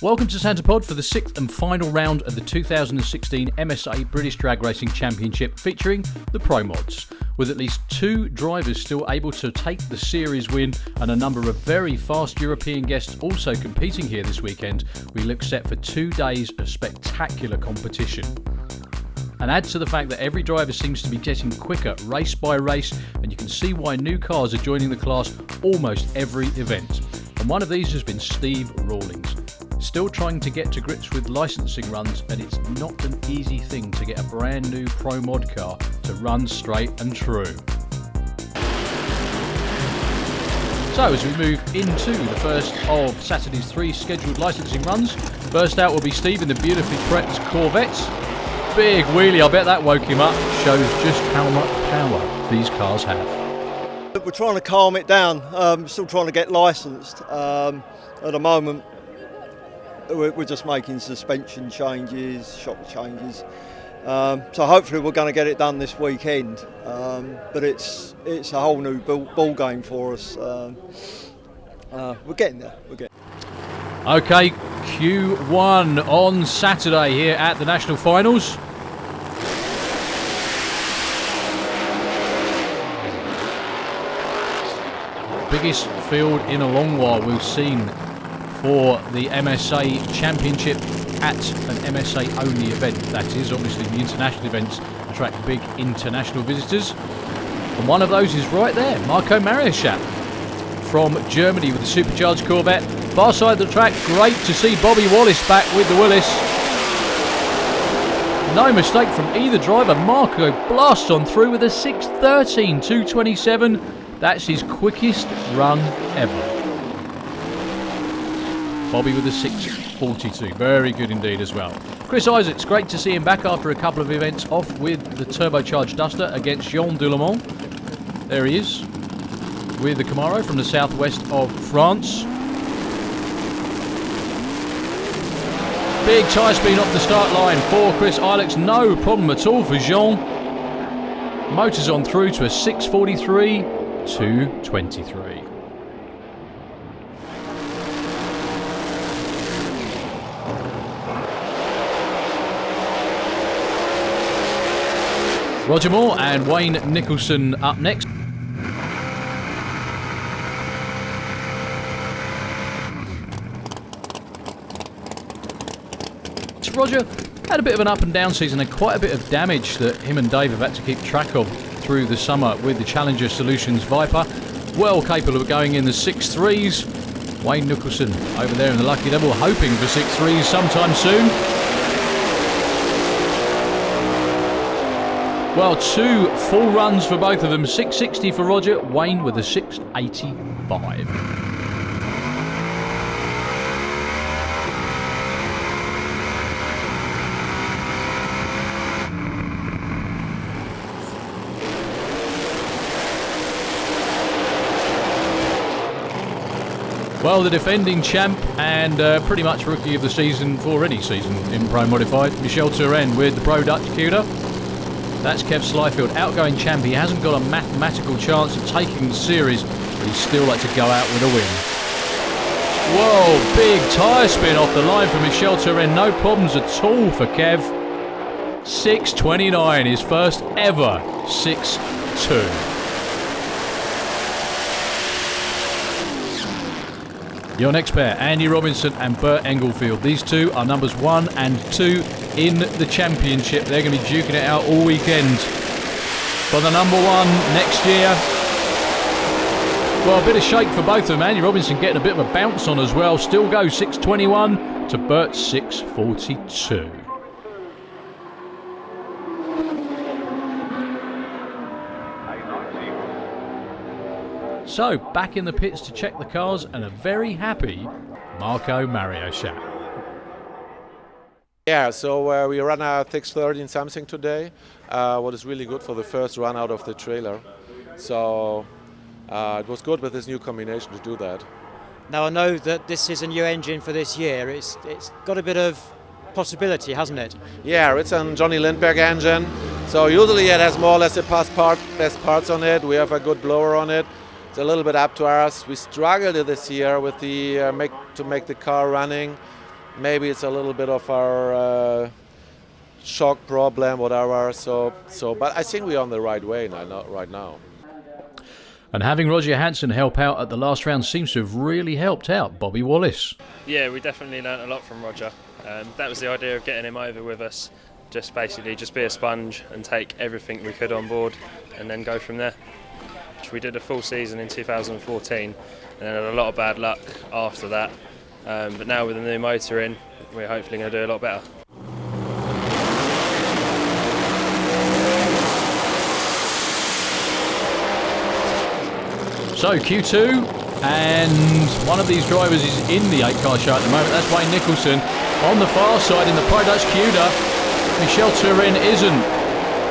Welcome to Santa Pod for the sixth and final round of the 2016 MSA British Drag Racing Championship featuring the Pro Mods. With at least two drivers still able to take the series win and a number of very fast European guests also competing here this weekend, we look set for 2 days of spectacular competition. And add to the fact that every driver seems to be getting quicker race by race, and you can see why new cars are joining the class almost every event. And one of these has been Steve Rawlings. Still trying to get to grips with licensing runs, and it's not an easy thing to get a brand new Pro Mod car to run straight and true. So as we move into the first of Saturday's 3 scheduled licensing runs, first out will be Steve in the beautifully prepped Corvette. Big wheelie, I bet that woke him up. Shows just how much power these cars have. We're trying to calm it down, still trying to get licensed. At the moment, we're just making suspension changes, shock changes. So hopefully we're going to get it done this weekend. But it's a whole new ball game for us. We're getting there. Okay, Q1 on Saturday here at the National Finals. Biggest field in a long while we've seen for the MSA Championship at an MSA only event. That is, obviously the international events attract big international visitors. And one of those is right there, Maurischat from Germany with the supercharged Corvette. Far side of the track, great to see Bobby Wallace back with the Willis. No mistake from either driver. Marco blasts on through with a 6.13, 2.27. That's his quickest run ever. Bobby with a 6.42. Very good indeed as well. Chris Isaacs, great to see him back after a couple of events off with the turbocharged Duster against Jean Delemont. There he is with the Camaro from the southwest of France. Big tyre speed off the start line for Chris Isaacs. No problem at all for Jean. Motors on through to a 6.43, 2.23. Roger Moore and Wayne Nicholson up next. Roger had a bit of an up and down season and quite a bit of damage that him and Dave have had to keep track of through the summer with the Challenger Solutions Viper. Well capable of going in the 6.3s. Wayne Nicholson over there in the Lucky Devil hoping for 6.3s sometime soon. Well, 2 full runs for both of them. 6.60 for Roger, Wayne with a 6.85. Well, the defending champ and pretty much rookie of the season for any season in Pro Modified, Michel Tooren with the Pro Dutch Cuda. That's Kev Slyfield, outgoing champ. He hasn't got a mathematical chance of taking the series, but he'd still like to go out with a win. Whoa, big tyre spin off the line for Michel Tooren. No problems at all for Kev. 6.29, his first ever 6.2. Your next pair, Andy Robinson and Bert Englefield. These two are numbers 1 and 2 in the championship. They're going to be duking it out all weekend for the number 1 next year. Well, a bit of shake for both of them. Andy Robinson getting a bit of a bounce on as well. Still goes 6.21 to Bert's 6.42. So, back in the pits to check the cars, and a very happy Maurischat. Yeah, so we ran a 6.13 something today, what is really good for the first run out of the trailer. So it was good with this new combination to do that. Now I know that this is a new engine for this year. It's got a bit of possibility, hasn't it? Yeah, it's a Johnny Lindbergh engine. So usually it has more or less the best parts on it. We have a good blower on it. It's a little bit up to us. We struggled this year with the to make the car running. maybe it's a little bit of our shock problem, whatever. But I think we're on the right way right now. And having Roger Hansen help out at the last round seems to have really helped out Bobby Wallace. Yeah, we definitely learnt a lot from Roger. That was the idea of getting him over with us. Just be a sponge and take everything we could on board and then go from there. Which we did a full season in 2014 and then had a lot of bad luck after that. But now with the new motor in, we're hopefully going to do a lot better. So Q2, and one of these drivers is in the 8-car show at the moment. That's Wayne Nicholson. On the far side in the Pro Dutch Cuda, Michel Tooren isn't.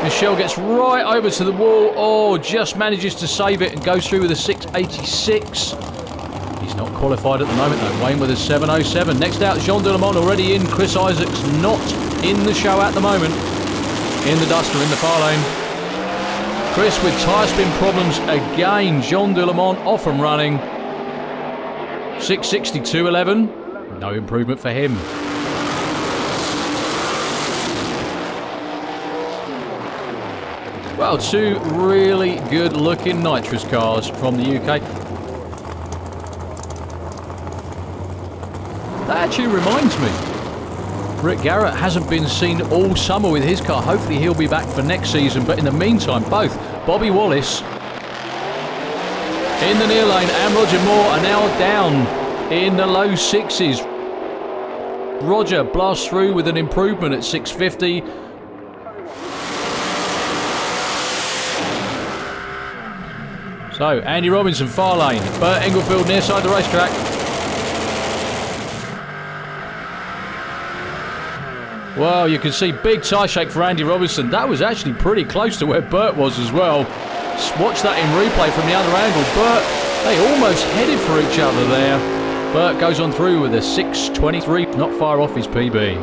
Michel gets right over to the wall, just manages to save it and goes through with a 686. He's not qualified at the moment though. Wayne with a 707. Next out, Jean Delemont already in. Chris Isaacs not in the show at the moment. In the duster in the far lane. Chris with tyre spin problems again. Jean Delemont off and running. 662.11. No improvement for him. Well, two really good looking nitrous cars from the UK. That actually reminds me, Rick Garrett hasn't been seen all summer with his car. Hopefully he'll be back for next season. But in the meantime, both Bobby Wallace in the near lane and Roger Moore are now down in the low sixes. Roger blasts through with an improvement at 650. So, Andy Robinson, far lane. Bert Englefield near side the racetrack. Well, you can see big tyre shake for Andy Robinson. That was actually pretty close to where Bert was as well. Watch that in replay from the other angle. Bert, they almost headed for each other there. Bert goes on through with a 623, not far off his PB.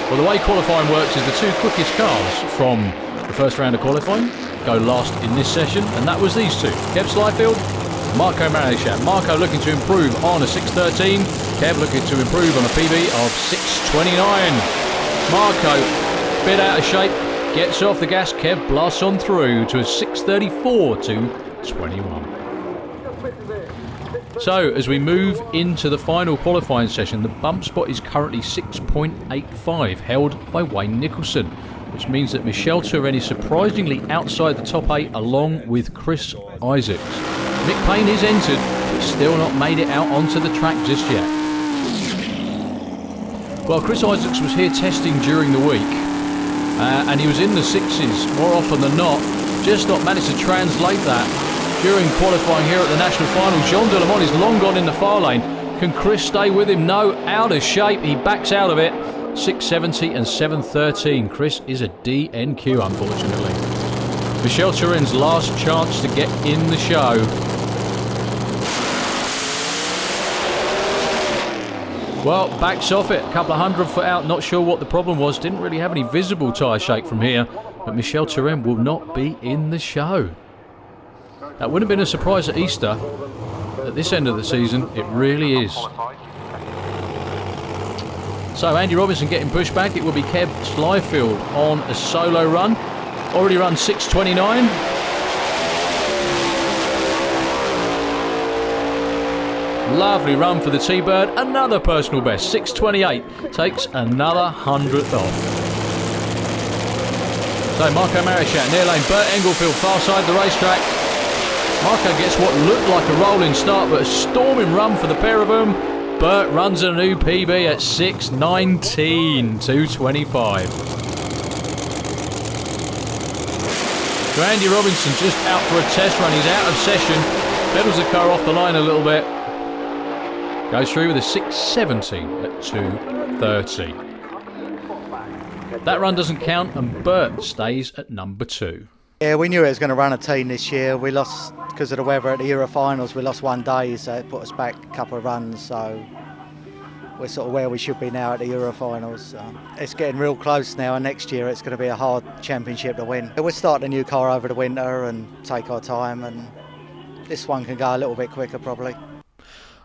Well, the way qualifying works is the two quickest cars from the first round of qualifying go last in this session, and that was these two, Kev Slyfield, Marco Maurischat. Marco looking to improve on a 613, Kev looking to improve on a PB of 629. Marco, bit out of shape, gets off the gas, Kev blasts on through to a 634 to 21. So, as we move into the final qualifying session, the bump spot is currently 6.85, held by Wayne Nicholson, which means that Michel Tooren is surprisingly outside the top 8 along with Chris Isaacs. Mick Payne is entered, but still not made it out onto the track just yet. Well, Chris Isaacs was here testing during the week, and he was in the sixes more often than not, just not managed to translate that during qualifying here at the national final. Jean Delemont is long gone in the far lane. Can Chris stay with him? No, out of shape. He backs out of it. 670 and 713. Chris is a DNQ, unfortunately. Michel Tooren's last chance to get in the show. Well, backs off it. A couple of 100 foot out. Not sure what the problem was. Didn't really have any visible tyre shake from here. But Michel Tooren will not be in the show. That wouldn't have been a surprise at Easter. At this end of the season, it really is. So Andy Robinson getting pushed back. It will be Kev Slyfield on a solo run. Already run 6:29. Lovely run for the T-Bird. Another personal best, 6:28. Takes another 100th off. So Marco Maurischat, near lane. Bert Englefield, far side the racetrack. Marco gets what looked like a rolling start, but a storming run for the pair of them. Bert runs a new PB at 6:19, 2:25. So Andy Robinson just out for a test run. He's out of session. Pedals the car off the line a little bit. Goes through with a 6:17 at 2:30. That run doesn't count, and Bert stays at number 2. Yeah, we knew it was going to run a team this year. We lost, because of the weather at the Euro finals, we lost one day, so it put us back a couple of runs. So we're sort of where we should be now at the Euro finals. It's getting real close now, and next year it's going to be a hard championship to win. We're starting a new car over the winter and take our time, and this one can go a little bit quicker probably.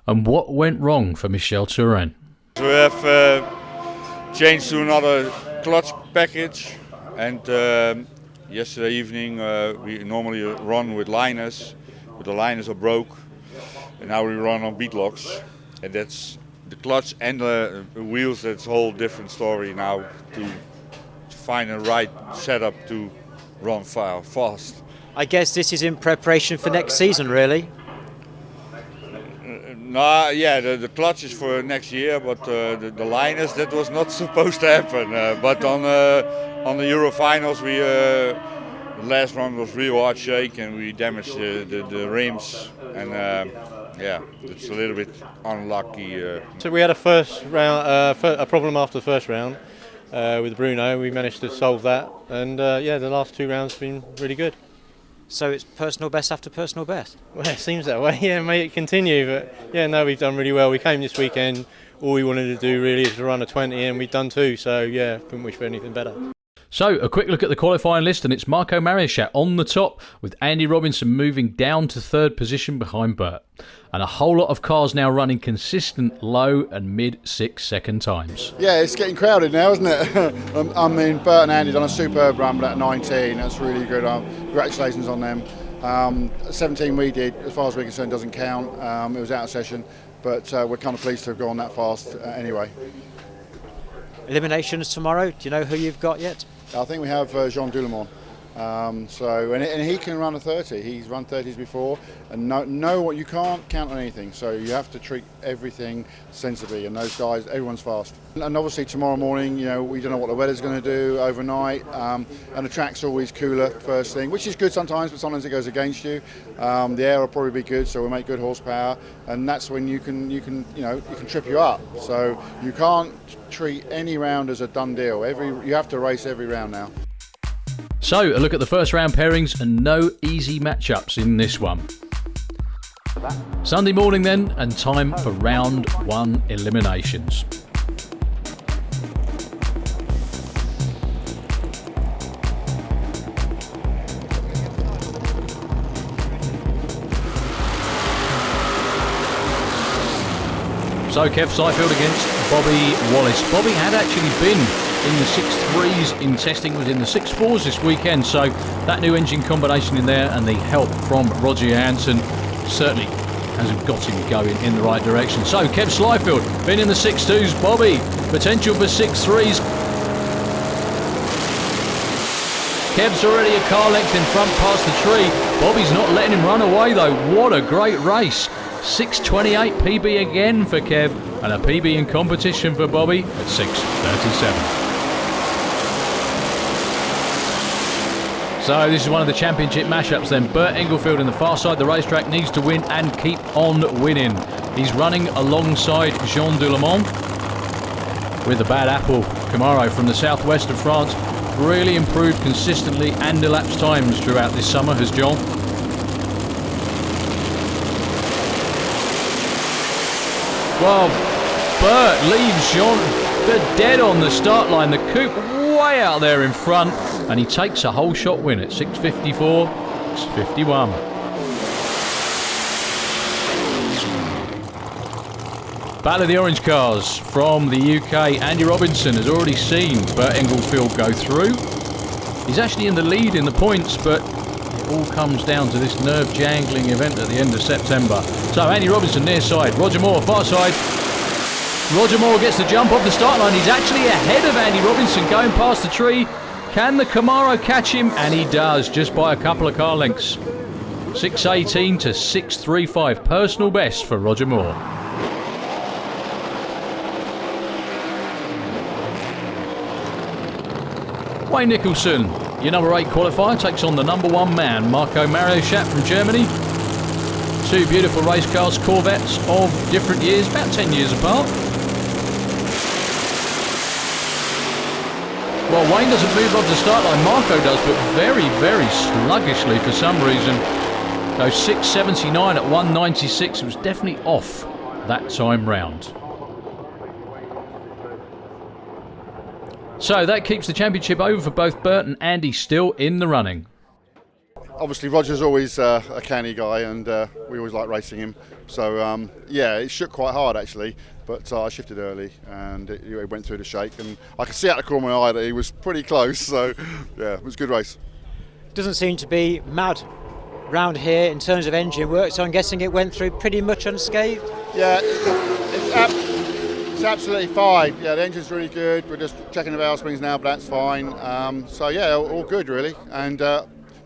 And what went wrong for Michel Tooren? We have changed to another clutch package, and yesterday evening we normally run with liners, but the liners are broke, and now we run on bead locks, and that's the clutch and the wheels. That's a whole different story now to find a right setup to run fast. I guess this is in preparation for next season, really. Yeah, the clutch is for next year, but the liners, that was not supposed to happen. But on the Euro finals, the last round was real hard shake, and we damaged the rims, and yeah, it's a little bit unlucky. So we had a first round, a problem after the first round with Bruno. We managed to solve that, and yeah, the last 2 rounds have been really good. So it's personal best after personal best? Well, it seems that way, yeah, may it continue, but yeah, no, we've done really well. We came this weekend, all we wanted to do really is to run a 20, and we've done 2, so yeah, couldn't wish for anything better. So, a quick look at the qualifying list, and it's Marco Maurischat on the top, with Andy Robinson moving down to 3rd position behind Bert. And a whole lot of cars now running consistent low and mid 6-second times. Yeah, it's getting crowded now, isn't it? I mean, Bert and Andy done a superb run at 19, that's really good. Congratulations on them. 17 we did, as far as we're concerned, doesn't count. It was out of session, but we're kind of pleased to have gone that fast anyway. Eliminations tomorrow, do you know who you've got yet? I think we have Jean Doulemont. And he can run a 30. He's run 30s before, and know what you can't count on anything. So you have to treat everything sensibly. And those guys, everyone's fast. And obviously tomorrow morning, you know, we don't know what the weather's going to do overnight, and the track's always cooler first thing, which is good sometimes, but sometimes it goes against you. The air will probably be good, so we'll make good horsepower, and that's when you can trip you up. So you can't treat any round as a done deal. You have to race every round now. So, a look at the first round pairings, and no easy matchups in this one. Sunday morning then, and time for round 1 eliminations. So Kev Slyfield against Bobby Wallace. Bobby had actually been in the 6.3s in testing, was in the 6.4s this weekend, so that new engine combination in there and the help from Roger Hansen certainly hasn't got him going in the right direction. So Kev Slyfield, been in the 6.2s, Bobby, potential for 6.3s. Kev's already a car length in front past the tree. Bobby's not letting him run away though. What a great race. 6.28 PB again for Kev, and a PB in competition for Bobby at 6.37. So this is one of the championship mashups then. Bert Englefield in the far side of the racetrack needs to win and keep on winning. He's running alongside Jean Doulemont with the Bad Apple Camaro from the southwest of France. Really improved consistently and elapsed times throughout this summer has John. Well, Bert leaves Jean for dead on the start line. The coupe way out there in front, and he takes a whole shot win at 6.54, 6.51. Battle of the Orange Cars from the UK. Andy Robinson has already seen Bert Englefield go through. He's actually in the lead in the points, but it all comes down to this nerve-jangling event at the end of September. So Andy Robinson near side, Roger Moore far side. Roger Moore gets the jump off the start line. He's actually ahead of Andy Robinson going past the tree. Can the Camaro catch him? And he does, just by a couple of car lengths. 6.18 to 6.35, personal best for Roger Moore. Wayne Nicholson, your number 8 qualifier, takes on the number 1 man, Marco Maurischat from Germany. 2 beautiful race cars, Corvettes of different years, about 10 years apart. Well, Wayne doesn't move off the start line, Marco does, but very, very sluggishly for some reason. Goes 6.79 at 1.96, it was definitely off that time round. So that keeps the championship over for both Bert and Andy still in the running. Obviously, Roger's always a canny guy, and we always like racing him. So, yeah, it shook quite hard actually, but I shifted early and it went through the shake, and I could see out the corner of my eye that he was pretty close. So, yeah, it was a good race. Doesn't seem to be mad round here in terms of engine work, so I'm guessing it went through pretty much unscathed. Yeah, it's absolutely fine. Yeah, the engine's really good. We're just checking the valve springs now, but that's fine. So, yeah, all good really. And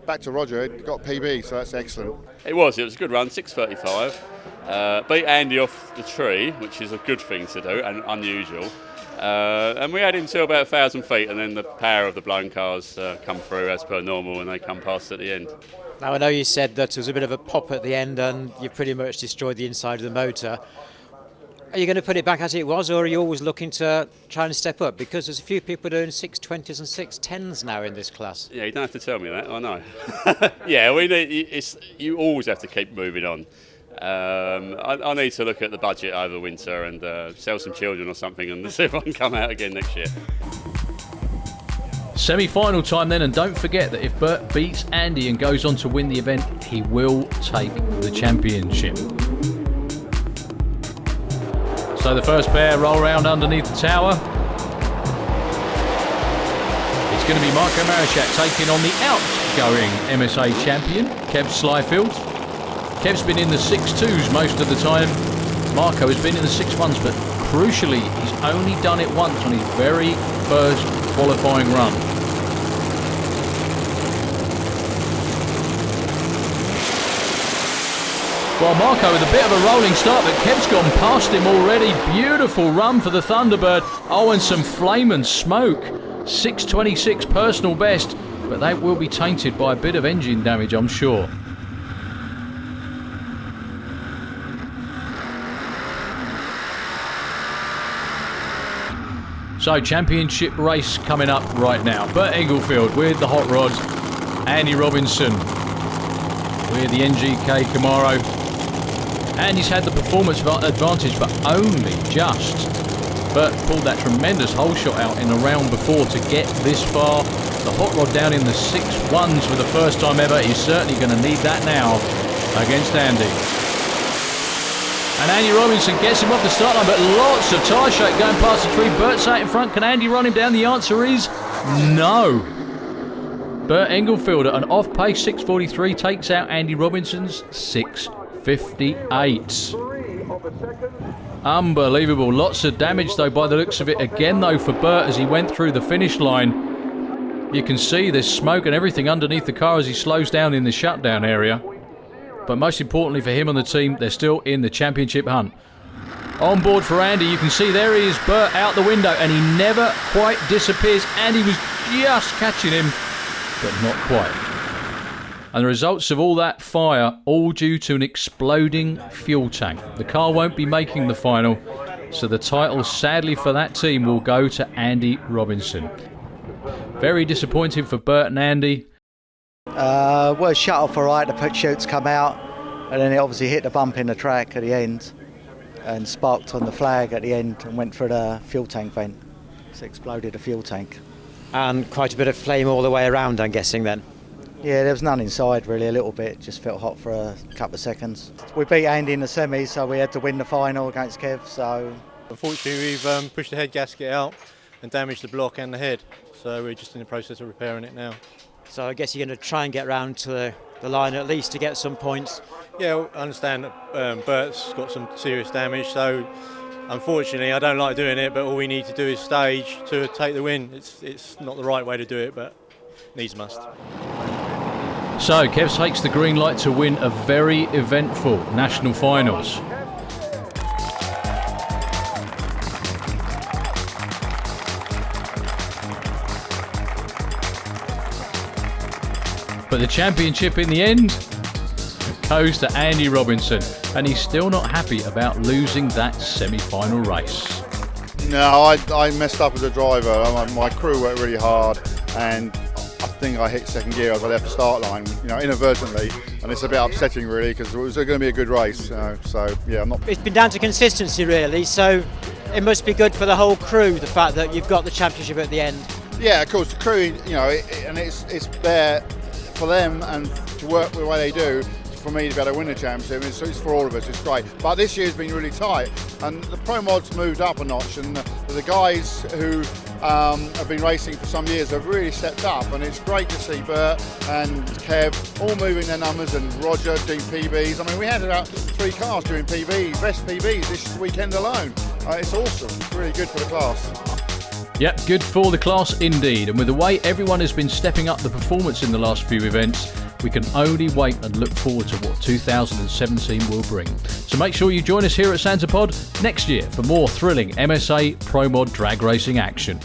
back to Roger, it got PB, so that's excellent. It was a good run, 6:35. Beat Andy off the tree, which is a good thing to do and unusual. And we had him till about 1,000 feet, and then the power of the blown cars come through as per normal, and they come past at the end. Now, I know you said that there was a bit of a pop at the end and you pretty much destroyed the inside of the motor. Are you going to put it back as it was, or are you always looking to try and step up? Because there's a few people doing 620s and 610s now in this class. Yeah, you don't have to tell me that, I know. Yeah, you always have to keep moving on. I need to look at the budget over winter and sell some children or something and see if I can come out again next year. Semi-final time then, and don't forget that if Bert beats Andy and goes on to win the event, he will take the championship. So the first pair roll round underneath the tower. It's going to be Maurischat taking on the outgoing MSA champion, Kev Slyfield. Kev's been in the 6.2s most of the time. Marco has been in the 6.1s, but crucially, he's only done it once on his very first qualifying run. Well, Marco with a bit of a rolling start, but Kev's gone past him already. Beautiful run for the Thunderbird. Oh, and some flame and smoke. 6:26 personal best, but that will be tainted by a bit of engine damage, I'm sure. So, championship race coming up right now. Bert Englefield with the hot rod. Andy Robinson with the NGK Camaro. Andy's had the performance advantage, but only just. Bert pulled that tremendous hole shot out in the round before to get this far. The hot rod down in the 6.1s for the first time ever. He's certainly going to need that now against Andy. And Andy Robinson gets him off the start line, but lots of tyre shake going past the tree. Bert sat in front. Can Andy run him down? The answer is no. Bert Englefield at an off-pace 6:43 takes out Andy Robinson's 6:58. Unbelievable. Lots of damage, though, by the looks of it. Again, though, for Bert as he went through the finish line. You can see there's smoke and everything underneath the car as he slows down in the shutdown area. But most importantly for him and the team, they're still in the championship hunt. On board for Andy, you can see there he is, Bert out the window, and he never quite disappears. Andy was just catching him, but not quite. And the results of all that fire, all due to an exploding fuel tank. The car won't be making the final, so the title, sadly for that team, will go to Andy Robinson. Very disappointing for Bert and Andy. Well, it shut off all right, the pit chutes come out, and then it obviously hit the bump in the track at the end and sparked on the flag at the end and went through the fuel tank vent. So it exploded the fuel tank. And quite a bit of flame all the way around, I'm guessing then? Yeah, there was none inside really, a little bit, just felt hot for a couple of seconds. We beat Andy in the semis, so we had to win the final against Kev, so... Unfortunately, we've pushed the head gasket out and damaged the block and the head, so we're just in the process of repairing it now. So I guess you're going to try and get round to the line at least to get some points. Yeah, I understand that Bert's got some serious damage, so unfortunately I don't like doing it, but all we need to do is stage to take the win. It's not the right way to do it, but needs must. So Kev takes the green light to win a very eventful national finals. But the championship in the end goes to Andy Robinson, and he's still not happy about losing that semi-final race. No, I messed up as a driver. My crew worked really hard, and I think I hit second gear as I left the start line, inadvertently, and it's a bit upsetting really because it was going to be a good race. So yeah, I'm not. It's been down to consistency really, so it must be good for the whole crew, the fact that you've got the championship at the end. Yeah, of course, the crew, and it's there for them and to work the way they do. For me to be able to win the championship, it's for all of us, it's great. But this year's been really tight, and the Pro Mods moved up a notch, and the guys who have been racing for some years have really stepped up, and it's great to see Bert and Kev all moving their numbers, and Roger doing PBs. I mean, we had about 3 cars doing PBs, best PBs this weekend alone. It's awesome, it's really good for the class. Yep, good for the class indeed. And with the way everyone has been stepping up the performance in the last few events, we can only wait and look forward to what 2017 will bring. So make sure you join us here at Santa Pod next year for more thrilling MSA Pro Mod drag racing action.